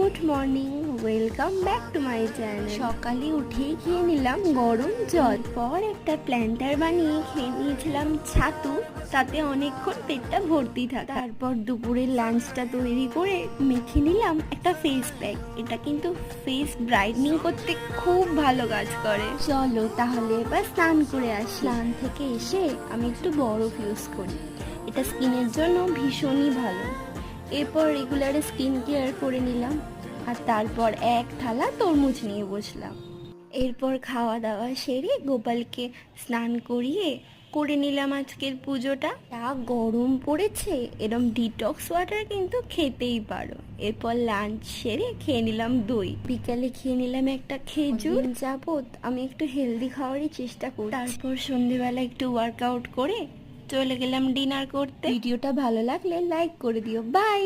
Good morning, welcome back to my channel. সকালে উঠেই খেয়ে নিলাম গরম জল, পর একটা প্ল্যান্টার বানিয়ে খেয়ে নিয়েছিলাম ছাতু, তাতে অনেকক্ষণ পেটটা ভর্তি থাকে। তারপর দুপুরের লাঞ্চটা তৈরি করে মেখে নিলাম একটা ফেস প্যাক। এটা কিন্তু ফেস ব্রাইটনিং করতে খুব ভালো কাজ করে। চলো তাহলে এবার স্নান করে আসি। স্নান থেকে এসে আমি একটু বরফ ইউজ করি, এটা স্কিনের জন্য ভীষণই ভালো। এরপর রেগুলার স্কিন কেয়ার করে নিলাম, আর তারপর এক থালা তরমুজ নিয়ে বসলাম। এরপর খাওয়া দাওয়া সেরে গোপালকে স্নান করিয়ে করে নিলাম আজকের পুজোটা। তা গরম পড়েছে, এরম ডিটক্স ওয়াটার কিন্তু খেতেই পারো। এরপর লাঞ্চ সেরে খেয়ে নিলাম দই, বিকালে খেয়ে নিলাম একটা খেজুর। যাবত আমি একটু হেলদি খাওয়ারই চেষ্টা করি। তারপর সন্ধেবেলা একটু ওয়ার্কআউট করে চলে গেলাম ডিনার করতে। ভিডিওটা ভালো লাগলে লাইক করে দিও। বাই।